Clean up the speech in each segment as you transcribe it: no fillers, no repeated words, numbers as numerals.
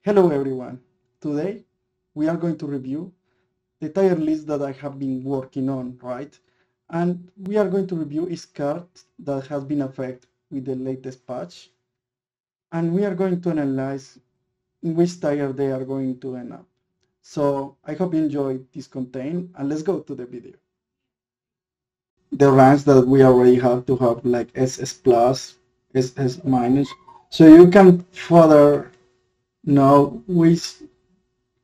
Hello everyone. Today we are going to review the tier list that I have been working on, right? And we are going to review each card that has been affected with the latest patch. And we are going to analyze in which tier they are going to end up. So I hope you enjoyed this content and let's go to the video. The ranks that we already have to have like SS plus, SS minus. So you can further know which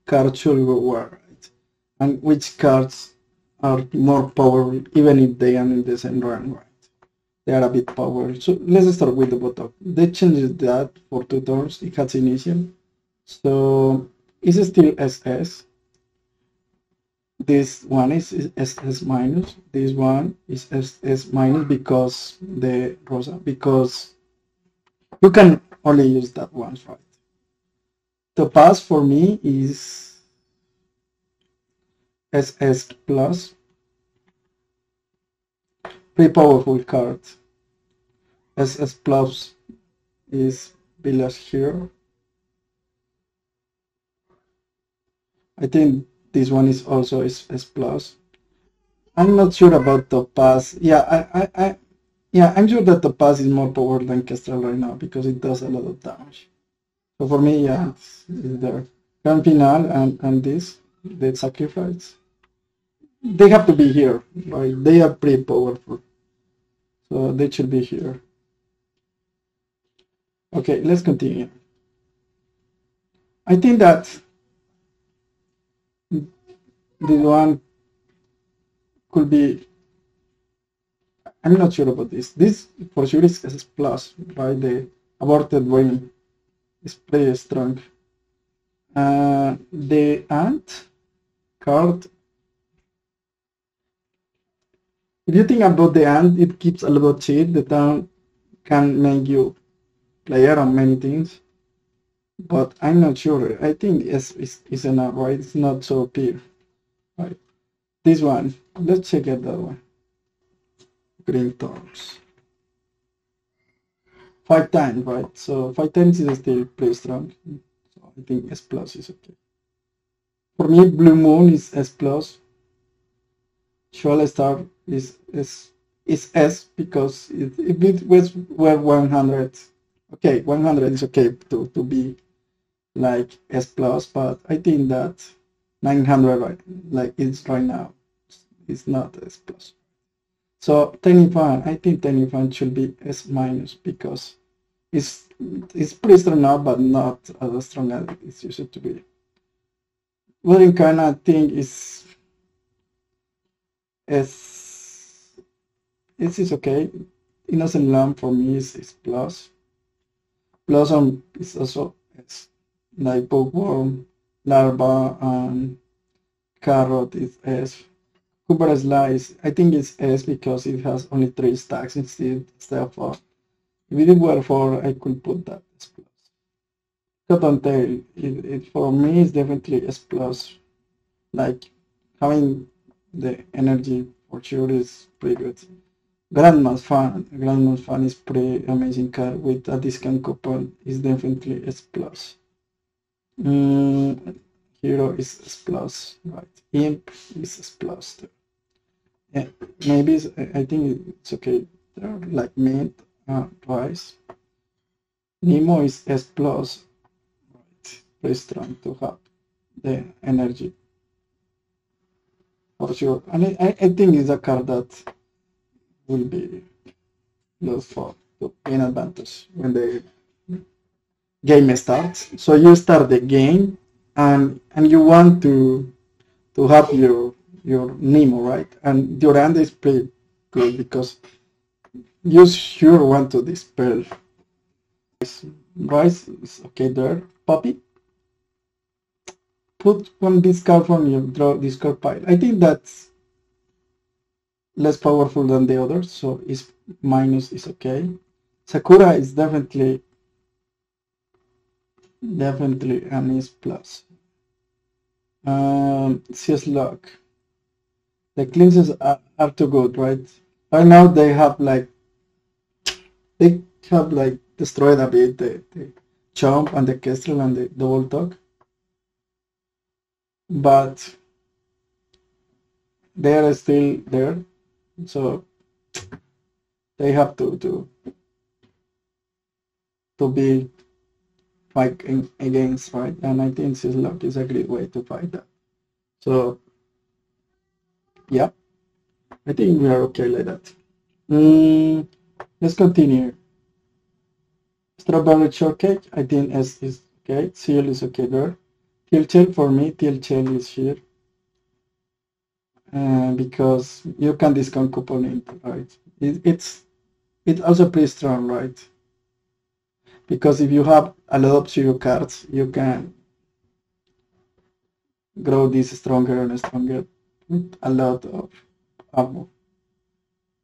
card should go where, right? And which cards are more powerful even if they are in the same rank, right? They are a bit powerful. So let's start with the bottom. They changed that for 2 turns. It has initial. So it's still SS. This one is SS minus. This one is SS minus because the Rosa, because you can only use that once, right? The pass for me is SS plus. Pretty powerful card. SS plus is Village here. I think this one is also S plus. I'm not sure about the pass. Yeah, I'm sure that the pass is more powerful than Kestrel right now because it does a lot of damage. So for me, yeah, it's there. Grand Final and this, the sacrifice. They have to be here, right? They are pretty powerful. So they should be here. Okay, let's continue. I think that this one could be, I'm not sure about this. This for sure is S plus, right? The aborted brain is pretty strong. The ant card. If you think about the ant, it keeps a lot of cheat. The ant can make you play around many things, but I'm not sure. I think S is enough, right? It's not so pure, right? This one, let's check it that one. Green thorns. 5 times, right? So 5 times is still pretty strong. So I think S plus is okay. For me, Blue Moon is S plus. Shoal Star is S because if it was were 100, okay, 100 is okay to be like S plus, but I think that 900 right, like it's right now, it's not S plus. So Tenifan, I think Tenifan should be S minus because it's pretty strong now, but not as strong as it used to be. William I think is S. This is okay. Innocent Lamb for me is plus. Blossom is also S. Like Bookworm, Larva, and Carrot is S. Cooper Slice, I think it's S because it has only 3 stacks instead of 4. If it were 4, I could put that S plus. Cottontail, it for me is definitely S plus. Like having the energy for sure is pretty good. Grandma's fan is pretty amazing card with a discount coupon is definitely S plus. Hero is S plus, right? Imp is S plus too. Yeah, maybe I think it's okay. They're like mint twice. Nemo is S plus, right? Very strong to have the energy for sure. And I think it's a card that will be useful to gain advantage when the game starts. So you start the game and you want to have your Nemo, right? And your hand is pretty good because you sure want to dispel. Rice is okay there. Puppy, put one discard from your draw discard pile. I think that's less powerful than the others, so is minus is okay. Sakura is definitely an is plus. CS Lock. The cleanses are too good, right? Right now they have like destroyed a bit Chomp and the Kestrel and the Double Talk, but they are still there, so they have to be fighting against, right? And I think Sislok is a great way to fight that. So yeah, I think we are okay like that. Let's continue. Strawberry shortcake, I think S is okay. Seal is okay there. Tilchel for me, Tilchel is here. Because you can discount coupon, right? It's also pretty strong, right? Because if you have a lot of zero cards, you can grow this stronger and stronger with a lot of ammo.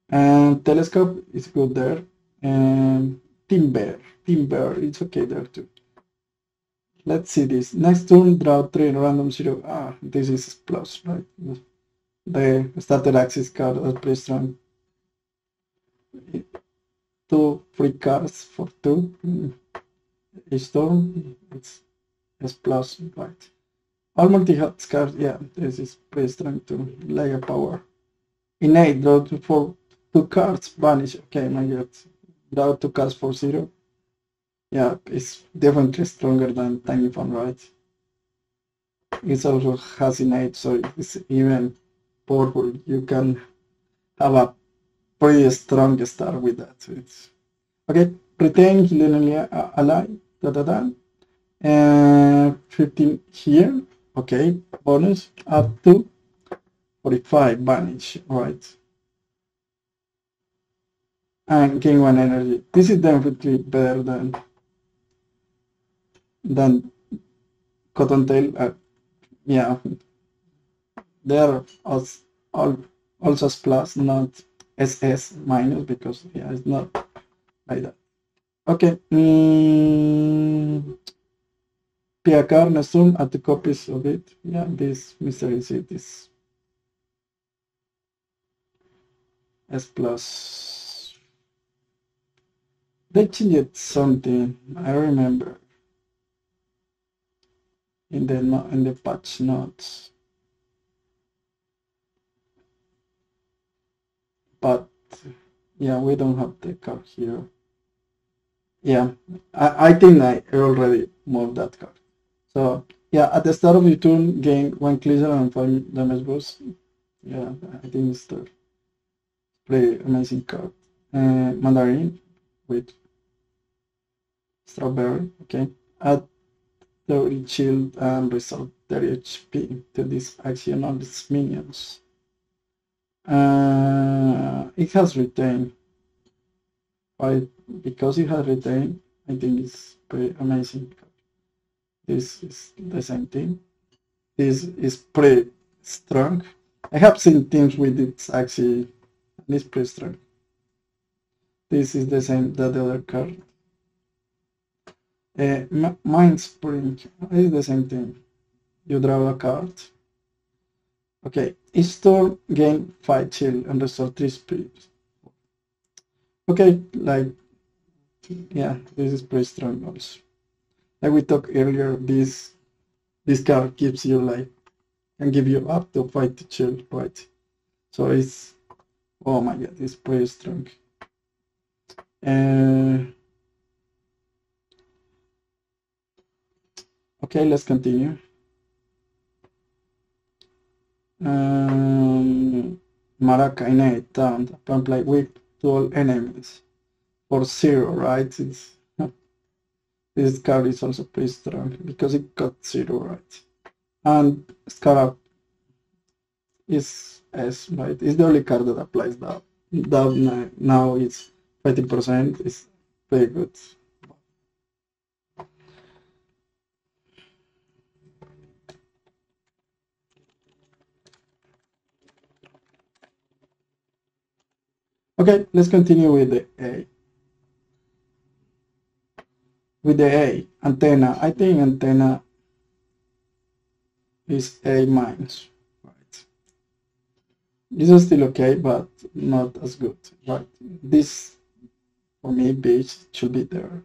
And Telescope is good there. And Timber, it's okay there too. Let's see this. Next turn, draw 3 random 0. This is plus, right? The starter axis card is pretty strong. 2 free cards for 2. A storm, it's plus, right? All multi-hats cards, yeah, this is pretty strong too. Layer power. Innate, draw for 2 cards, vanish. Okay, my god. Draw 2 cards for 0. Yeah, it's definitely stronger than Tiny Fun, right? It also has innate, so it's even powerful. You can have a pretty strong start with that. It's okay. Retain Linear Ally. And 15 here. Okay. Bonus up to 45 vanish. Right. And gain 1 energy. This is definitely better than Cottontail. Yeah. They're also plus, not SS minus, because yeah, it's not like that. Okay. Piacar Nasum at the copies of it. Yeah, this mystery seed is S plus. They changed something. I remember in the patch notes. But yeah, we don't have the card here. Yeah, I think I already moved that card. So yeah, at the start of your turn, gain 1 cleaser and 5 damage boost. Yeah, I think it's the pretty amazing card. Mandarin with Strawberry. Okay, add 30 shield and result 30 HP to this action on its minions. It has retained. Right, because it has retained, I think it's pretty amazing. This is the same thing. This is pretty strong. I have seen teams with it actually, and it's pretty strong. This is the same that the other card. Mind Spring is the same thing. You draw a card. Okay, each turn gain 5 chill and restore 3 speed. Okay, like, yeah, this is pretty strong also. Like we talked earlier, this card gives you like, can give you up to 5 chill, right? So it's, oh my god, it's pretty strong. Okay, let's continue. Maraca innate taunt, apply whip to all enemies for 0, right? This card is also pretty strong because it got 0, right? And Scarab is S, right? It's the only card that applies that. Now it's 20%. It's very good. Okay, let's continue with the A. With the A, Antenna. I think Antenna is A minus, right? This is still okay, but not as good, right? This, for me, beach should be there.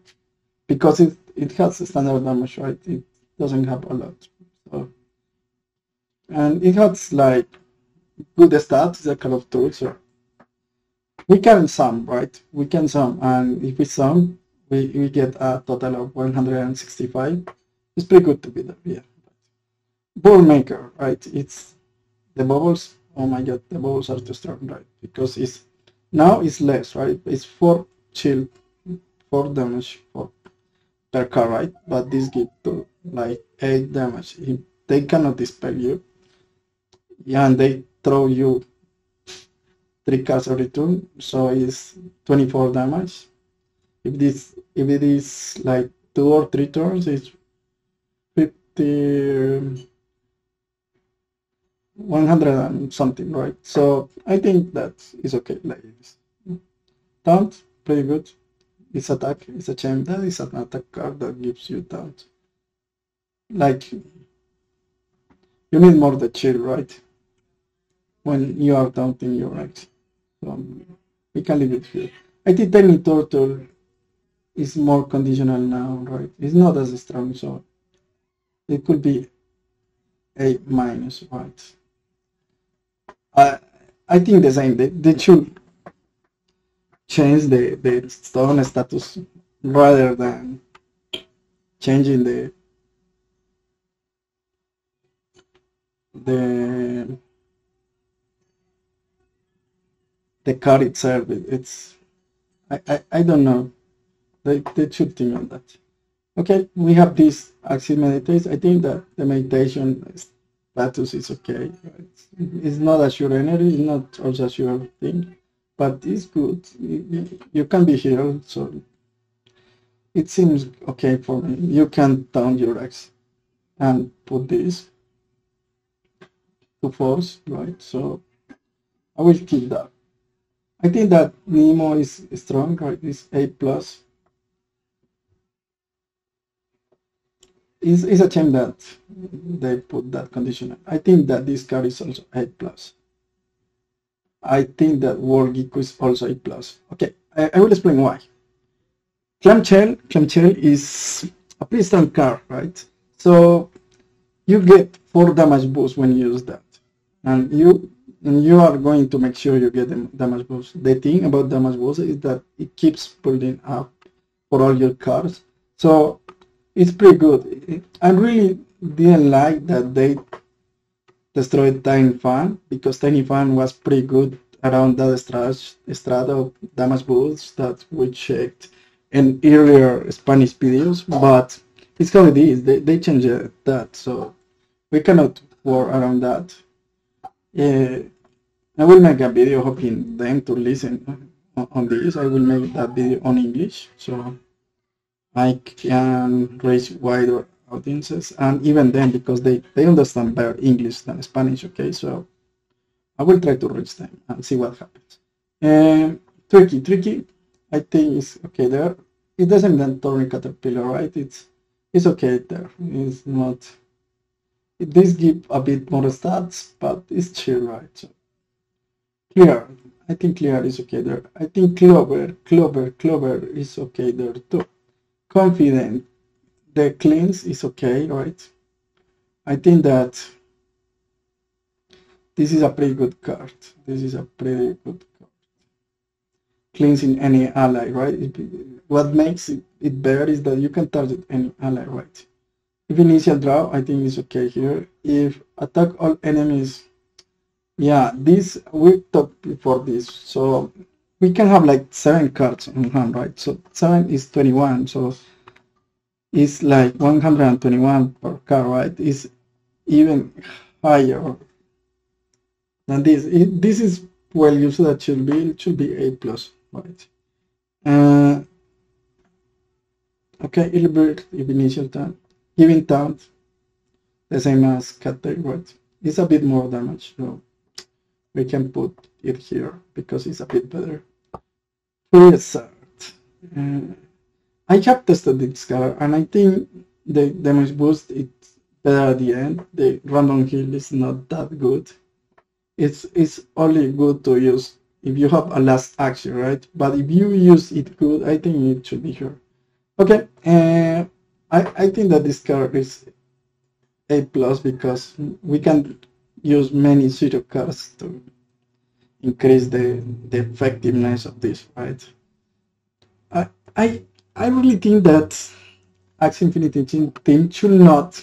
because it has a standard damage, right? It doesn't have a lot. So, and it has like good stats, that kind of tools. So we can sum, right? We can sum, and if we sum, we get a total of 165. It's pretty good to be there, yeah. Ball maker, right? It's the bubbles. Oh my god, the bubbles are too strong, right? Because it's now it's less, right? It's 4 shield, 4 damage per card, right? But this gives to like 8 damage. If they cannot dispel you, yeah, and they throw you 3 cards every turn, so it's 24 damage. If it is like 2 or 3 turns, it's 50, 100 and something, right? So I think that is okay like this. Taunt, pretty good. It's attack, it's a champ, that is an attack card that gives you taunt. Like, you need more the chill, right? When you are taunting your ex. So we can leave it here. I think Tiny Turtle is more conditional now, right? It's not as strong, so it could be A minus, right? I think the same. They should change the stone status rather than changing the card itself. It's I don't know. They should think on that. Okay, we have this Axis Meditate. I think that the meditation status is okay. It's not a sure energy, it's not also a sure thing, but it's good. You can be healed, so it seems okay for me. You can down your X and put this to force, right? So I will keep that. I think that Nemo is strong, right? It's A plus. It's a shame that they put that condition. I think that this card is also A plus. I think that World Geek is also A plus. Okay, I will explain why. Clamshell is a pretty strong card, right? So you get 4 damage boost when you use that, and you are going to make sure you get the damage boost. The thing about damage boost is that it keeps building up for all your cards, so it's pretty good. I really didn't like that they destroyed Tiny Fan, because Tiny Fan was pretty good around that strat of damage boosts that we checked in earlier Spanish videos, but it's how it is. They changed that, so we cannot work around that. I will make a video hoping them to listen on this. I will make that video on English, so I can reach wider audiences, and even then, because they understand better English than Spanish, okay? So I will try to reach them and see what happens. Tricky, I think is okay there. It doesn't then turn Caterpillar, right? It's okay there. It's not. This give a bit more stats, but it's chill, right? So Clear, I think Clear is okay there. I think Clover is okay there too. Confident, the cleanse is okay, right? I think that this is a pretty good card. This is a pretty good card. Cleansing any ally, right? What makes it better is that you can target any ally, right? If initial draw, I think it's okay here. If attack all enemies, yeah, this we talked before this, so we can have like 7 cards on hand, right? So 7 is 21, so it's like 121 per card, right? It's even higher than this. This is well used, that should be A plus, right? Okay, Ilbert, if initial time, giving taunt, the same as Cat Tail, right? It's a bit more damage, so we can put it here because it's a bit better. Result. I have tested this card, and I think the damage boost is better at the end. The random heal is not that good. It's only good to use if you have a last action, right? But if you use it good, I think it should be here. Okay, I think that this card is A plus because we can use many zero cards to increase the effectiveness of this, right? I I I really think that Axie Infinity team should not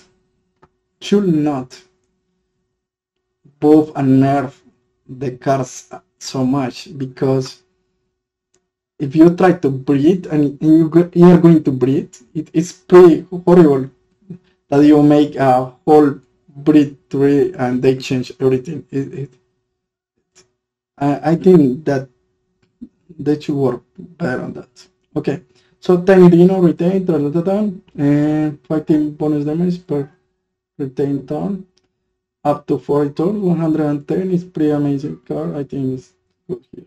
buff and nerf the cards so much, because if you try to breed and you are going to breed, it's pretty horrible that you make a whole breed tree and they change everything. I think that they should work better on that. Okay, so Tiny Dino retain, and fighting bonus damage per retain turn up to 40 turns. 110 is pretty amazing card. I think it's good here.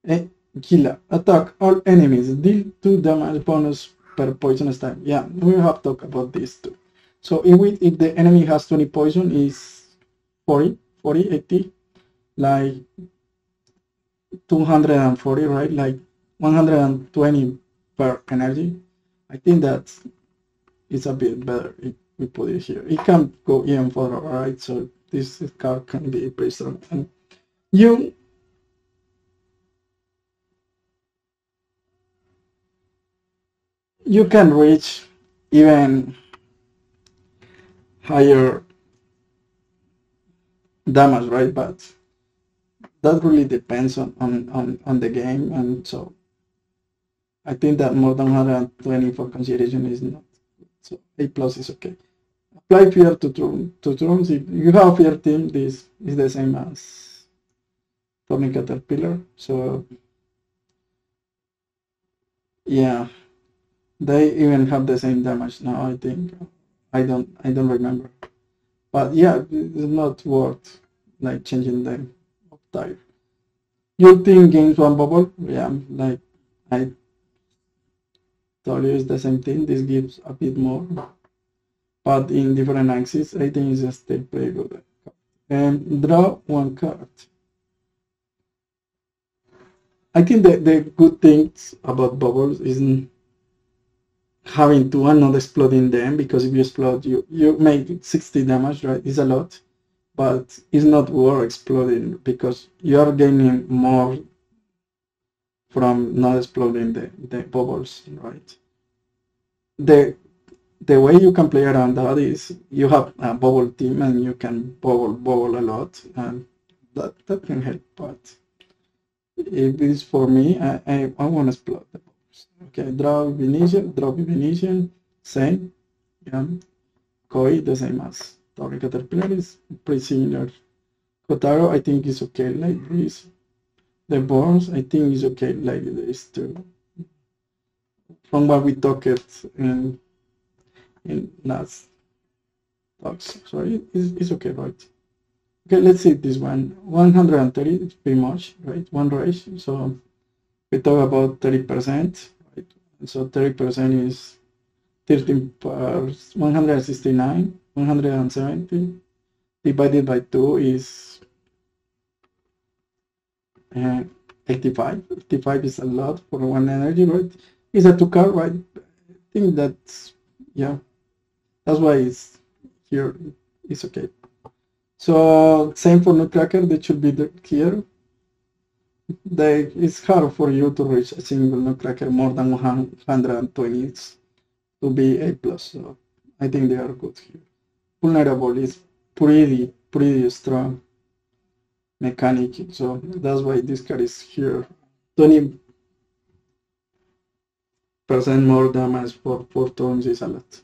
And Gila, attack all enemies, deal 2 damage bonus per poison time. Yeah, we have talked about this too. So if the enemy has 20 poison, is 40, 80, like 240, right? Like 120 per energy. I think that it's a bit better if we put it here. It can go even further, right? So this card can be pretty strong. And you can reach even higher damage, right? But that really depends on the game, and so I think that more than 120 for consideration is not. So A plus is okay. Apply fear to turns. If you have fear team, this is the same as Tommy Caterpillar. So yeah, they even have the same damage now, I think. I don't remember. But yeah, it's not worth like changing them of type. Your team gains 1 bubble. Yeah, like I told you, it's the same thing. This gives a bit more, but in different axes. I think it's still pretty good. And draw 1 card. I think the good things about bubbles isn't having to and not exploding them, because if you explode, you make 60 damage, right? It's a lot, but it's not worth exploding because you are gaining more from not exploding the bubbles, right? The way you can play around that is you have a bubble team and you can bubble a lot, and that can help. But if it's for me, I want to explode the bubbles. Okay, draw Venetian, same. Yeah, Koi the same as Tori Caterpillar is pretty similar. Kotaro I think is okay like this. The Bones I think is okay like this too. From what we talked in last talks. So it's okay, right? Okay, let's see this one. 130 is pretty much, right? One raise. So we talk about 30%, right? So 30% is 13 per 169, 170 divided by 2 is 85. 85 is a lot for 1 energy, right? It's a 2 card, right? I think that's, yeah, that's why it's here. It's okay. So same for Nutcracker, that should be here. It's hard for you to reach a single Nutcracker more than 120 to be A plus. So I think they are good here. Vulnerable is pretty strong mechanic, so that's why this card is here. 20% more damage for 4 turns is a lot.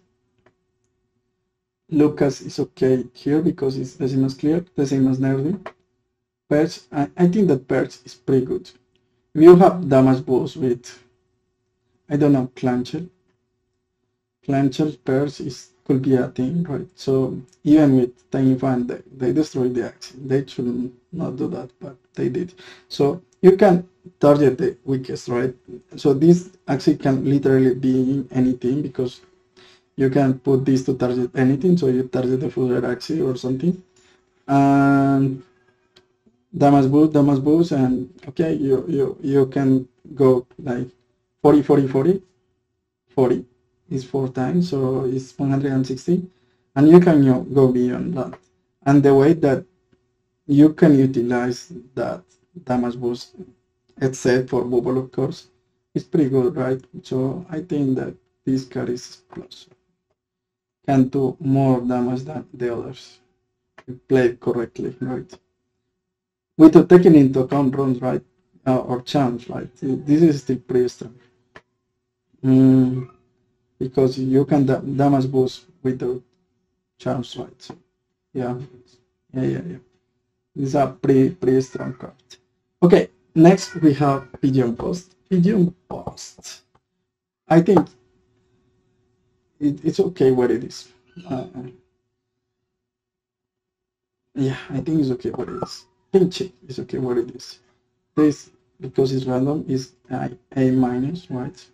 Lucas is okay here because it's the same as Clear, the same as Nerdy. Perch, I think that Perch is pretty good. If you have damage boost with, I don't know, Clanchel, Perch could be a thing, right? So even with Tiny Fan, they destroyed the Axie. They should not do that, but they did. So you can target the weakest, right? So this Axie can literally be anything, because you can put this to target anything. So you target the Fuser Axie or something, and damage boost, and okay, you can go like 40, 40, 40, 40. is 4 times, so it's 160, and you can go beyond that. And the way that you can utilize that damage boost, except for bubble, of course, is pretty good, right? So I think that this card is explosive, can do more damage than the others if played correctly, right? Without taking into account runs, right, or chance, right? This is still pretty strong. Because you can damage boost without chance, right? So, yeah. These are pretty strong cards. Okay, next we have Pigeon Post. Pigeon Post. I think it's okay what it is. Yeah, I think it's okay what it is. Pinch it is okay what it is. This, because it's random, is A minus, right?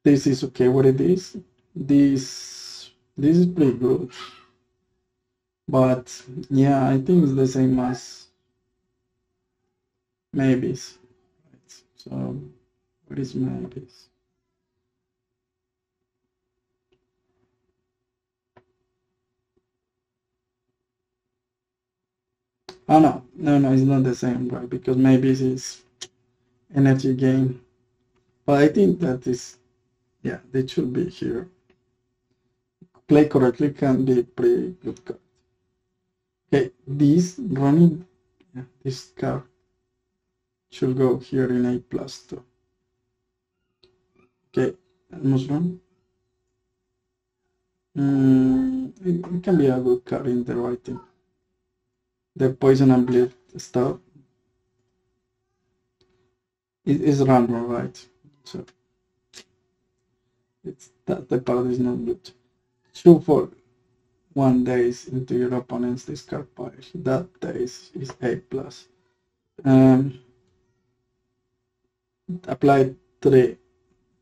This is okay what it is. This is pretty good. But yeah, I think it's the same as maybes. Right? So what is maybes? Oh no, it's not the same, right? Because maybes is energy gain. But I think that is, yeah, they should be here. Play correctly can be pretty good card. Okay, this running, yeah, this card should go here in A plus 2. Okay, almost run. It can be a good card in the writing. The poison and bleed stuff. It is random, right? So it's that the part is not good. 2 for 1 days into your opponent's discard pile. That days is A plus. Apply 3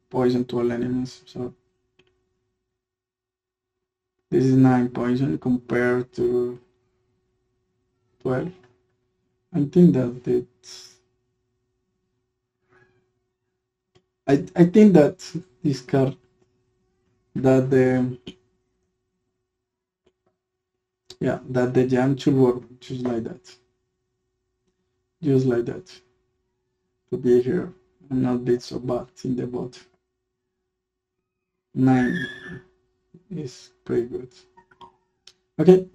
poison to all enemies. So this is 9 poison compared to 12. I think that it's. I think that this card, that the jam should work just like that. Just like that. To be here and not be so bad in the bot. 9 is pretty good. Okay.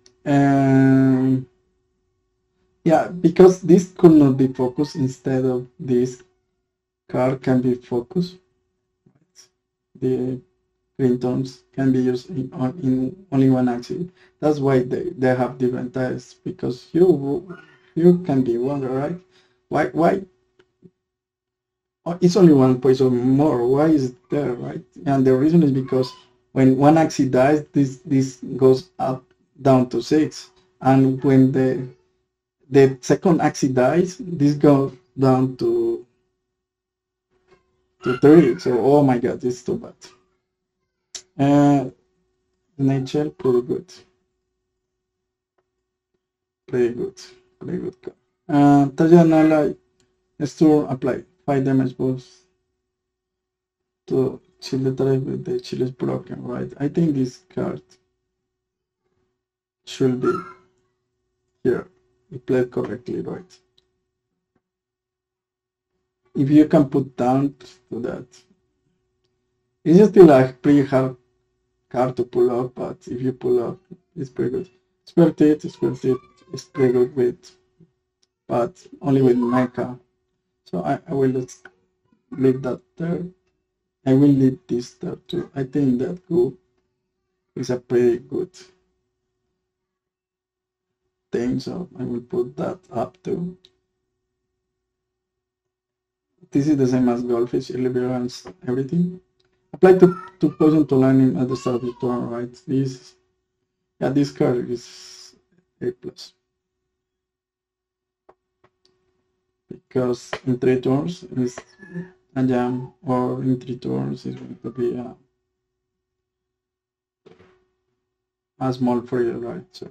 Yeah, because this could not be focused, instead of this card can be focused. The green tones can be used in only one axis. That's why they have different types, because you can be wondering, right? Why it's only one poison more? Why is it there, right? And the reason is because when one axis dies, this goes up down to 6, and when the second axis dies, this goes down to 3. So oh my god, it's too bad. Nature, pretty good. Pretty good. Tajanala is to apply 5 damage boost to chill the target with the chill is broken, right? I think this card should be here. If played correctly, right? If you can put down to that, it's still a pretty hard card to pull off, but if you pull off, it's pretty good. Spirited is pretty good with, but only with mecha. So I will just leave that there. I will leave this there too. I think that group is a pretty good thing, so I will put that up too. This is the same as Goldfish, Liberance, everything. Apply to poison to learning at the start of the turn, right? This card is A plus. Because in 3 turns is a jam, or in 3 turns is going to be a small for you, right? So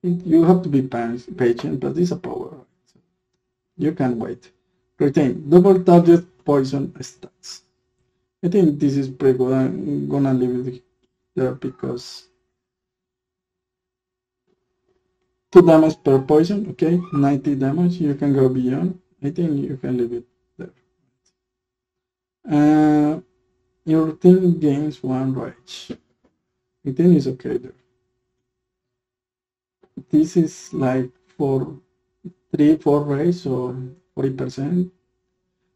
you have to be patient, but it's a power, right? So you can wait. Retain double target poison stats. I think this is pretty good. I'm gonna leave it there because 2 damage per poison, okay, 90 damage, you can go beyond. I think you can leave it there. Your team gains 1 rage. I think it's okay there. This is like for 3-4 rage, so 40%.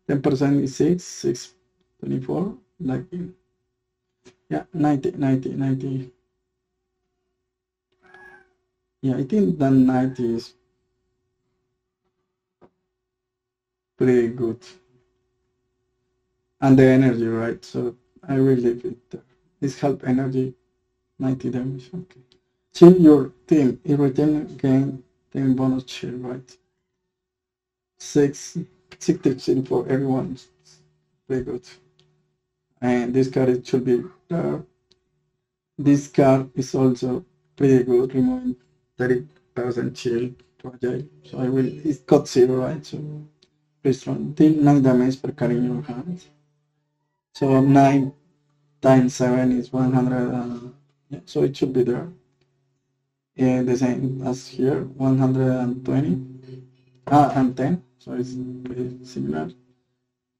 10% is 6, 24, like, yeah, 90. Yeah, I think that 90 is pretty good. And the energy, right? So I will leave it there. This help energy, 90 damage, okay. Chill your team, you retain gain 10 bonus chill, right? 60 chill for everyone, very good. And this card, it should be there. This card is also pretty good, removing 30% chill to agile. So I will, it's got 0, right? So pretty strong. Deal 9 damage per card in your hand. So 9 times 7 is 100, yeah, so it should be there. And the same as here, 120 and 10, so it's pretty similar.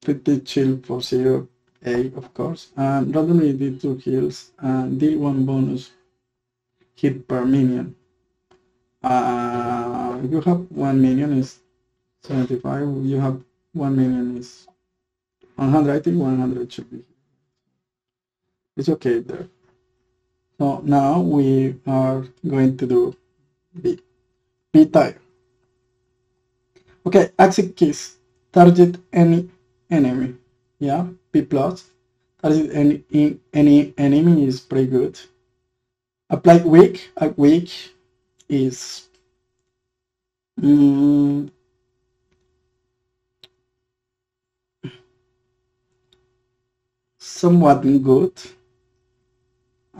Pretty chill for 0, A, of course. And randomly deal 2 heals and deal 1 bonus hit per minion. If you have 1 minion is 75, you have 1 minion is 100, I think 100 should be. It's okay there. So now we are going to do B. B tire. Okay, exit keys. Target any enemy. Yeah, B plus. Target any enemy is pretty good. Apply weak. A weak is somewhat good.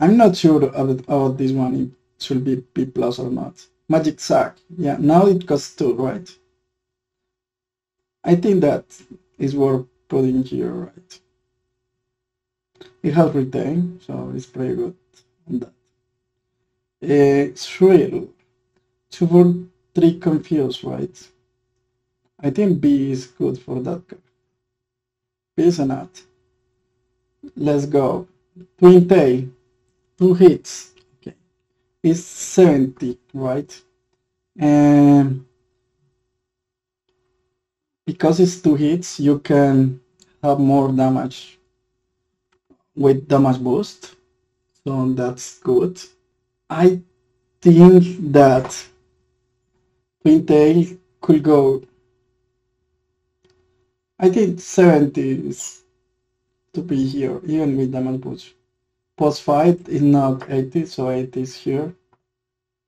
I'm not sure about this one. It should be B plus or not. Magic sack. Yeah, now it costs 2, right? I think that is worth putting here, right? It has retain, so it's pretty good on that. Shrill. 2 for 3 confused, right? I think B is good for that card. B is enough. Let's go. Twin tail. 2 hits. Okay. It's 70, right? And because it's 2 hits, you can have more damage with damage boost. So that's good. I think that Twin tail could go. I think 70 is to be here, even with damage boost. Post fight is not 80, so 80 is here.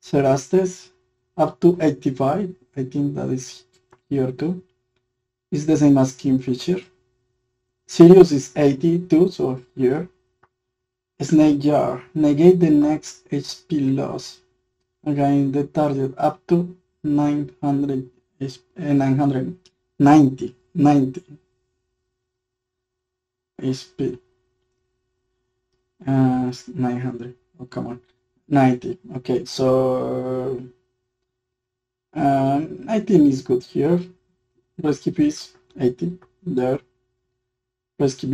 Cerastes up to 85. I think that is here too. It's the same as Kingfisher. Sirius is 82, so here. Snake Jar. Negate the next HP loss. Again, the target up to 900, 990, 90 HP. 900. Oh, come on. 90. Okay, so 19 is good here. Rescue Piece 80 there. Risky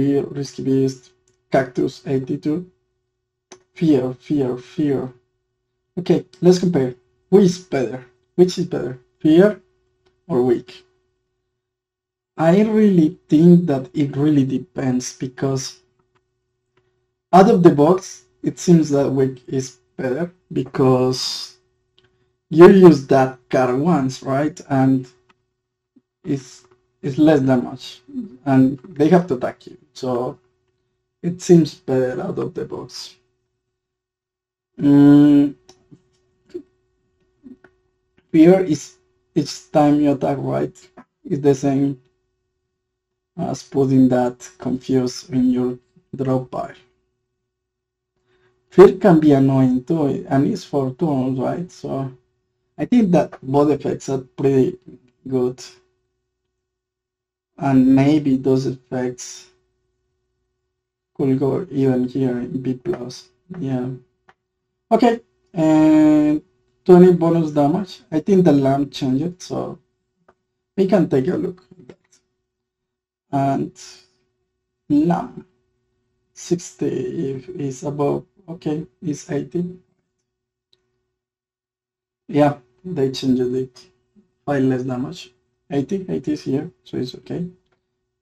Beast, Cactus 82. Fear. Okay, let's compare. Which is better? Fear or weak? I really think that it really depends, because out of the box, it seems that weak is better because you use that card once, right? And it's less damage, and they have to attack you, so it seems better out of the box. Fear is each time you attack, right? It's the same as putting that confuse in your drop pile. Fear can be annoying too, and it's for turns, right? So I think that both effects are pretty good. And maybe those effects could go even here in B plus. Yeah. Okay. And 20 bonus damage. I think the lamp changed, so we can take a look at that. And lamp 60 if is above, okay, is 80. Yeah, they changed it. 5 less damage. 80 is here, so it's okay.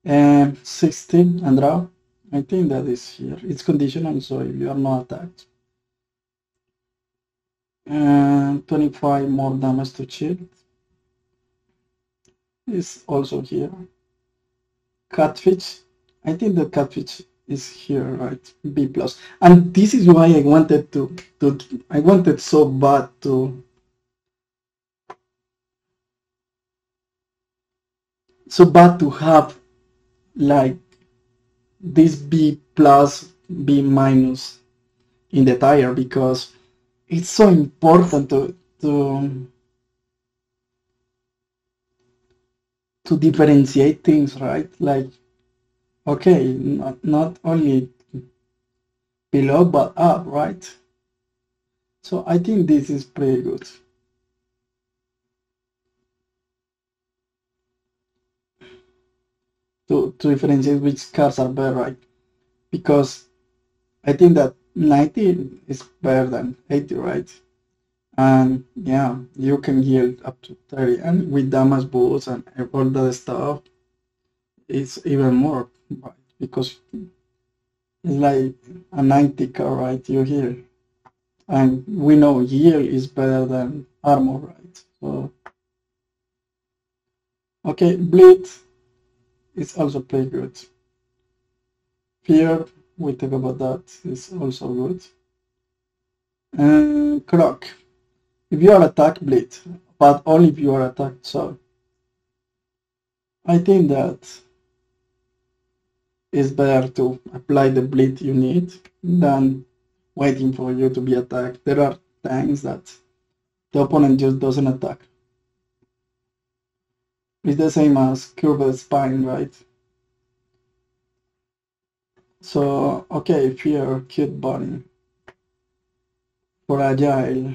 And 60 and draw. I think that is here. It's conditional, so if you are not attacked. And 25 more damage to shield is also here. Catfish. I think the catfish is here, right? B plus. And this is why I wanted I wanted so bad to have like this B plus B minus in the tire, because it's so important to differentiate things, right? Like, okay, not only below but up, right? So I think this is pretty good. To differentiate which cars are better, right? Because I think that 90 is better than 80, right? And yeah, you can heal up to 30, and with damage boost and all that stuff, it's even more, right? Because it's like a 90 car, right? You heal, and we know heal is better than armor, right? So okay, bleed is also pretty good. Fear, we talk about that, is also good. And croc, if you are attacked, bleed, but only if you are attacked. So I think that it's better to apply the bleed you need than waiting for you to be attacked. There are times that the opponent just doesn't attack. It's the same as curved spine, right? So, okay, fear, cute bunny. Fragile.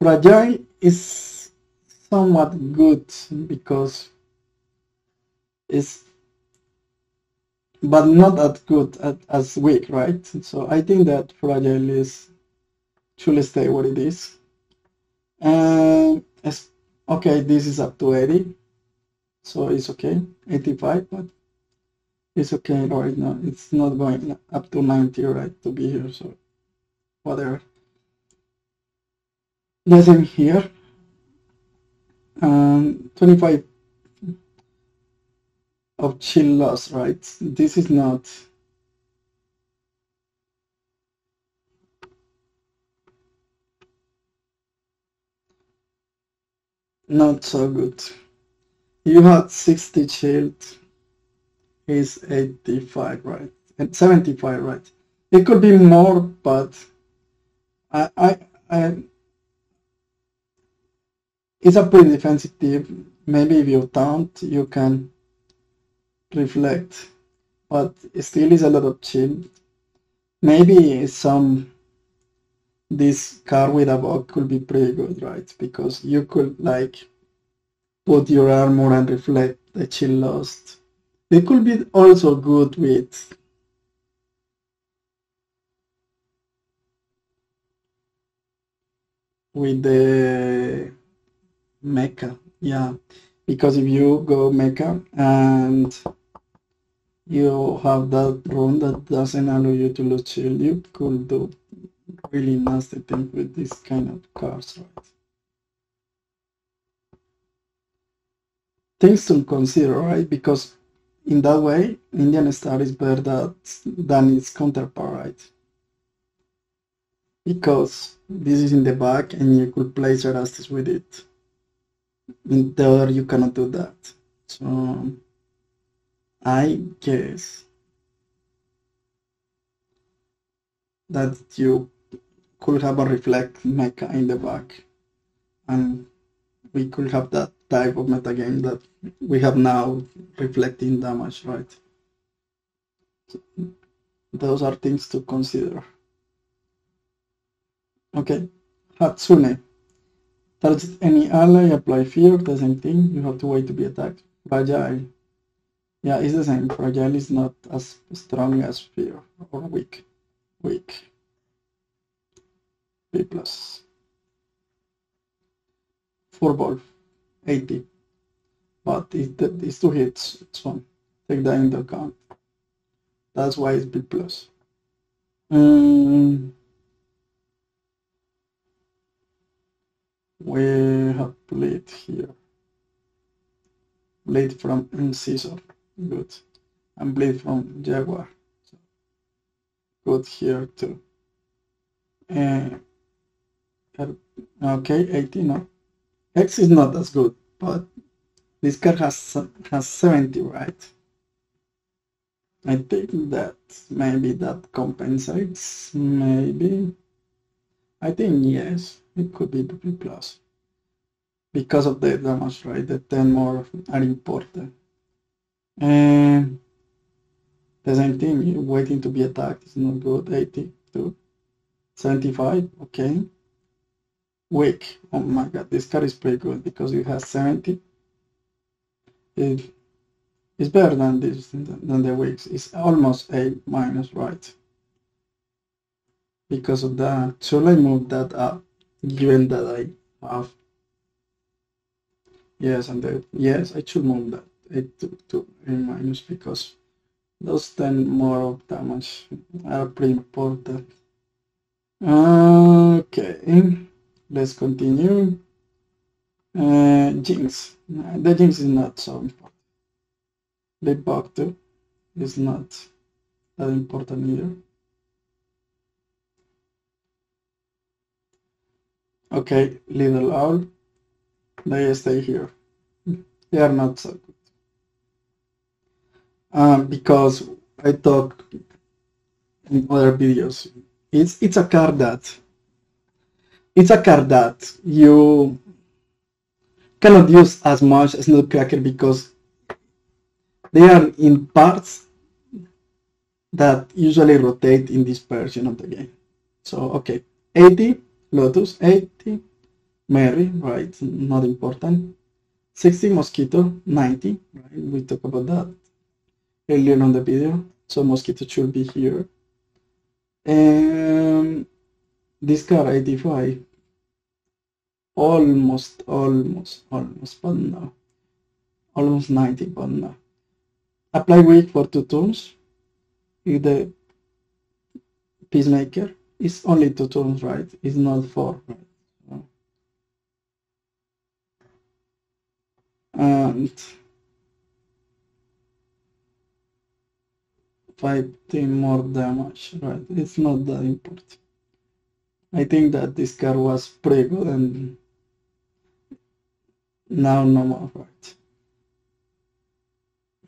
Fragile is somewhat good because it's, but not as good as weak, right? So I think that fragile is should stay what it is. And okay, this is up to 80, so it's okay. 85, but it's okay right now. It's not going up to 90, right, to be here, so whatever. The same here. 25 of chill loss, right? This is not so good. You had 60 shield, is 85, right? And 75, right? It could be more, but I it's a pretty defensive team. Maybe if you taunt, you can reflect, but it still is a lot of chill. Maybe this card with a bug could be pretty good, right? Because you could like put your armor and reflect the chill lost. It could be also good with the mecha, yeah. Because if you go mecha and you have that rune that doesn't allow you to lose shield, you could do really nasty things with this kind of cards, right? Things to consider, right? Because in that way, Indian Star is better than its counterpart, right? Because this is in the back and you could place Erastus with it. In the other, you cannot do that. So I guess that you could have a reflect mecha in the back, and we could have that type of meta game that we have now, reflecting damage, right? Those are things to consider. Okay, Hatsune. Target any ally, apply fear, the same thing. You have to wait to be attacked. Fragile. Yeah, it's the same. Fragile is not as strong as fear or weak. Weak. B plus. For Wolf. 80. But it's 2 hits. It's fun. Take that into account. That's why it's B plus. We have Blade here. Blade from Incisor. Good. And Blade from Jaguar. So good here too. Okay, 80, no. X is not as good, but this card has 70, right? I think that maybe that compensates, maybe. I think yes, it could be B plus. Because of the damage, right? The 10 more are important. And the same thing, waiting to be attacked is not good. 82. 75, okay. Weak. Oh my god, this card is pretty good because it has 70. It's better than this, than the weaks. It's almost A minus, right? Because of that. Should I move that up, given that I have? Yes, yes, I should move that A to A minus because those 10 more of damage are pretty important. Okay, let's continue. Jinx. The Jinx is not so important. Big Bug too is not that important either. Okay, Little Owl. They stay here. They are not so good. Because I talked in other videos. It's a card that you cannot use as much as Nutcracker because they are in parts that usually rotate in this version of the game. So okay, 80 Lotus, 80 Mary, right? Not important. 60 Mosquito, 90, right? We talked about that earlier on the video. So Mosquito should be here. And this card 85. Almost, but no. Almost 90, but no. Apply weak for 2 turns. If the Peacemaker is only 2 turns, right? It's not 4, right? So, and 15 more damage, right? It's not that important. I think that this card was pretty good and now no more, right?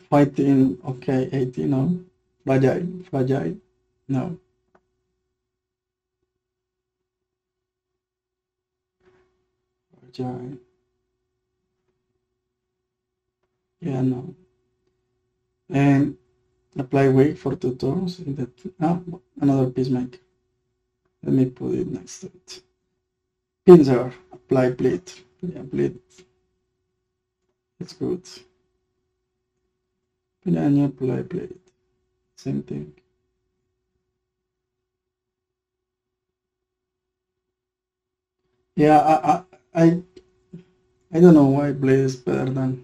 Fighting, okay, 80, no. Fragile, no. Fragile. Yeah, no. And apply wake for 2 turns. Another Peacemaker. Let me put it next to it. Pincer, apply bleed. Yeah, bleed. It's good. Piranha, apply bleed. Same thing. Yeah, I don't know why Blade is better than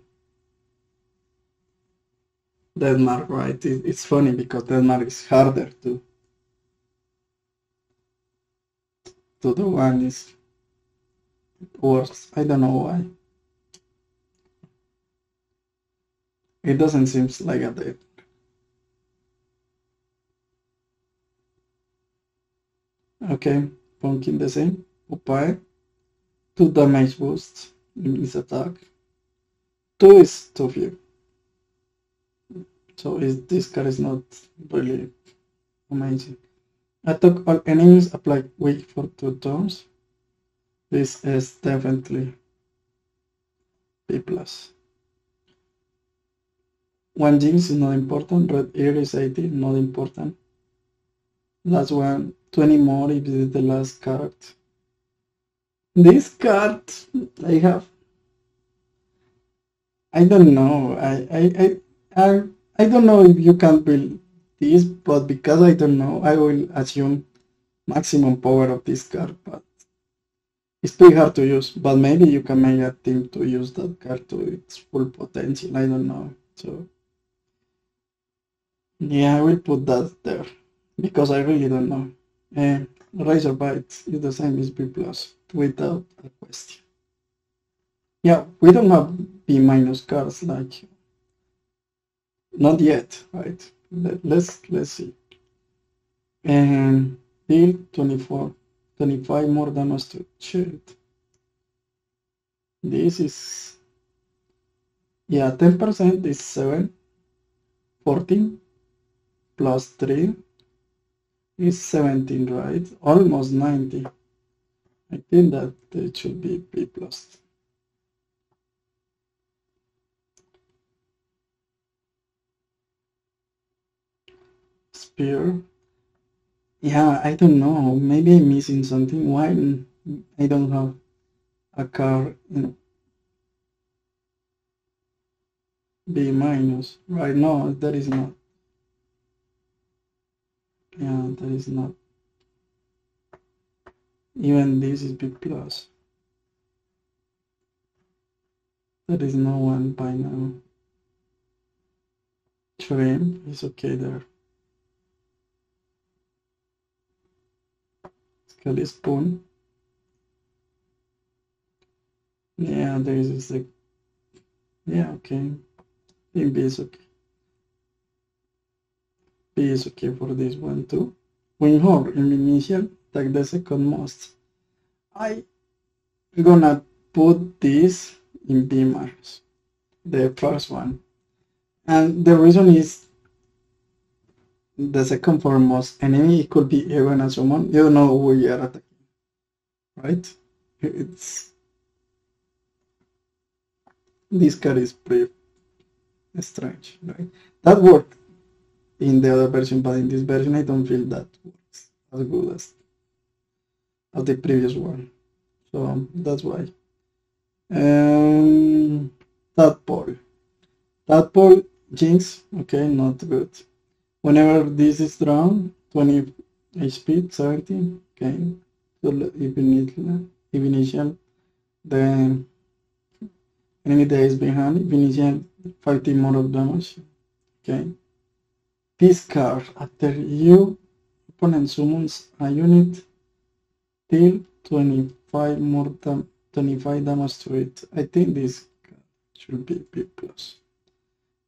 Denmark, right? It's funny because Denmark is harder to do one is worse. I don't know why. It doesn't seem like a dead. Okay, Pumpkin the same. Opae. 2 damage boosts in his attack. 2 is too few. So this card is not really amazing. Attack all enemies, apply weak for 2 turns. This is definitely B plus. One jinx is not important. Red ear is 80, not important. Last one, 20 more if it is the last card. This card I have, I don't know. I don't know if you can build this, but because I don't know, I will assume maximum power of this card, but it's pretty hard to use. But maybe you can make a team to use that card to its full potential. I don't know. So yeah, I will put that there because I really don't know. Razor Bite is the same as B plus without a question. Yeah, we don't have B minus cards like not yet, right? Let's see. And deal 24, 25 more damage to shield. This is, yeah, 10% is 7, 14 plus 3 is 17, right? Almost 90. I think that it should be B plus. Spear. Yeah, I don't know. Maybe I'm missing something. Why I don't have a car in B minus? Right now, that is not. Yeah, that is not. Even this is B plus. There is no one by now. Trim is okay there. Skelly spoon. Yeah, there is a. Yeah, okay. B is okay. B is okay for this one too. Wing Horn in initial, like the second most. I'm gonna put this in B minus, the first one. And the reason is the second foremost enemy, it could be even a summon. You don't know who you are attacking, right? It's this card is pretty strange, right? That worked in the other version, but in this version I don't feel that works as good as the previous one. So that's why. Um, Tadpole. Tadpole Jinx, okay, not good. Whenever this is drawn, 20 HP, 17, okay. So if initial, the enemy that is behind, if initial 15 more of damage, okay. This card, after you opponent summons a unit, deal 25 more 25 damage to it. I think this should be B plus.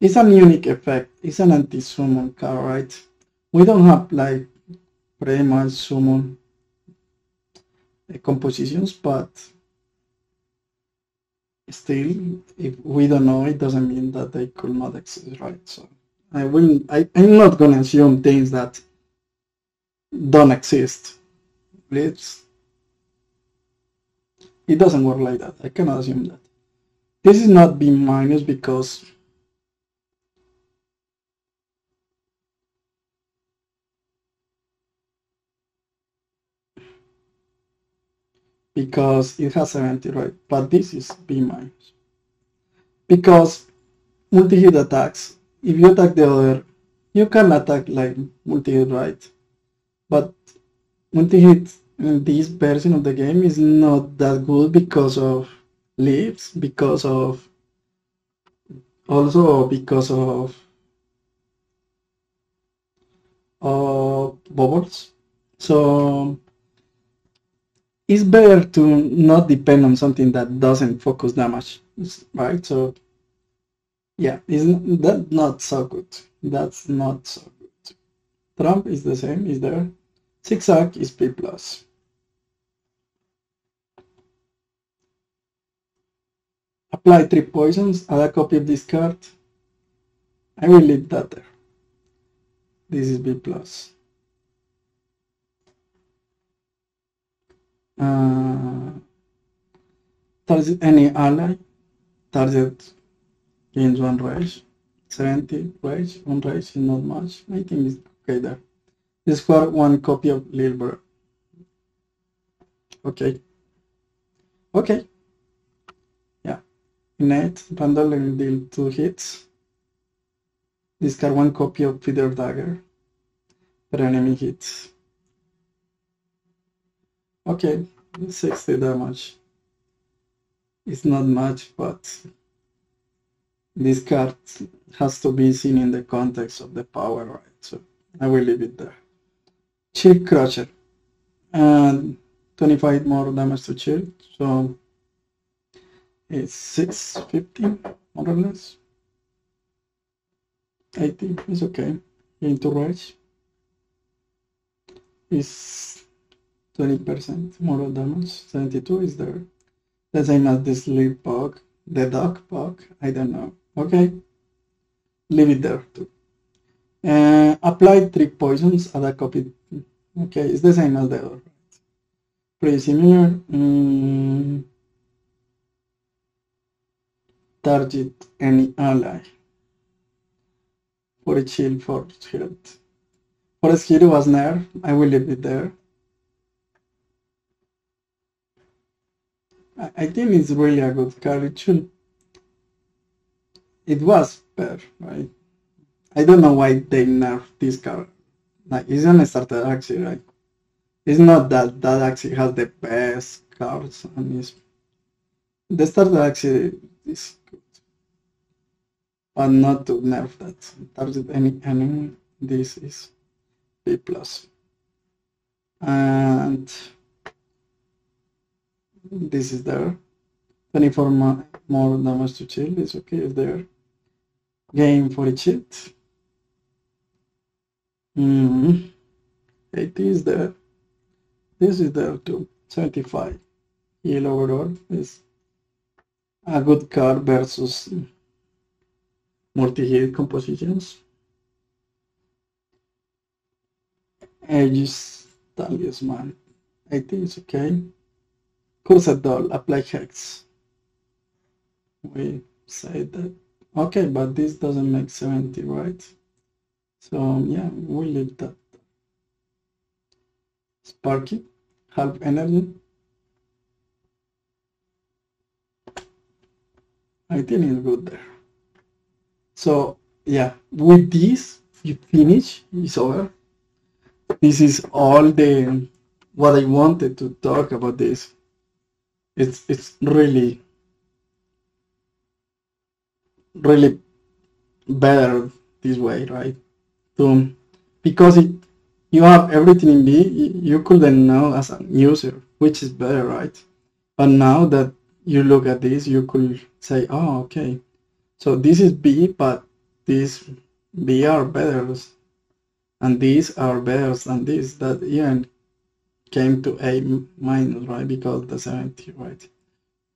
It's an unique effect. It's an anti-summon card, right? We don't have like pretty much summon compositions, but still, if we don't know, it doesn't mean that they could not exist, right? So I'm not gonna assume things that don't exist. It doesn't work like that. I cannot assume that. This is not B minus because it has 70, right? But this is B minus. Because multi-hit attacks, if you attack the other, you can attack like multi-hit, right? But multi-hit in this version of the game is not that good because of leaves, also because of bubbles. So it's better to not depend on something that doesn't focus damage, right? So yeah, that's not so good. That's not so good. Trump is the same, is there. Zigzag is B plus. Apply 3 poisons, add a copy of this card. I will leave that there. This is B plus. Target any ally, target gains 1 rage. 70 rage, on rage is not much. I think it's okay there. This for one copy of Lilbert. Okay. Okay. Yeah. Innate, bundle and deal 2 hits. Discard one copy of Feather Dagger per enemy hits. Okay, 60 damage. It's not much, but this card has to be seen in the context of the power, right? So I will leave it there. Shield Crusher. And 25 more damage to shield, so it's 650 more or less. 80 is okay. Into rage is 20% more damage. 72 is there. The same as the sleep bug, the dog bug, I don't know. Okay, leave it there too. Apply 3 poisons at a copy. Okay, it's the same as the other. Pretty similar. Target any ally. For a shield for health. Forest Hero was nerfed. I will leave it there. I think it's really a good card. It was better, right? I don't know why they nerfed this card. Like, it's an starter actually, right? It's not that actually has the best cards, and the starter actually is good, but not to nerf that. Target any enemy. This is B+. And this is there. 24 more damage to shield is okay, is there. Game for a cheat. 80 is there. This is there too. 75. Heal overall is a good card versus multi-hit compositions. Aegis Talisman. 80 is okay. Cursed Doll, apply Hex. We say that. Okay, but this doesn't make 70, right? So yeah, we'll leave that. Sparky, half energy. I think it's good there. So yeah, with this, you finish, it's over. This is all the what I wanted to talk about this. It's really better this way, right? Because you have everything in B, you couldn't know as a user which is better, right? But now that you look at this, you could say, oh, okay, so this is B, but these B are better, and these are better than this. That even came to A minus, right? Because the 70, right?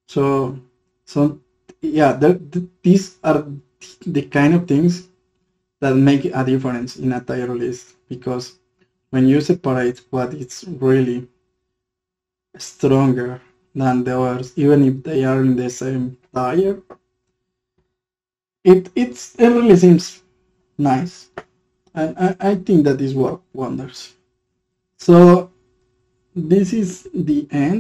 So yeah, these are the kind of things that make a difference in a tier list, because when you separate what is really stronger than the others, even if they are in the same tier, it really seems nice, and I think that this works wonders. So this is the end.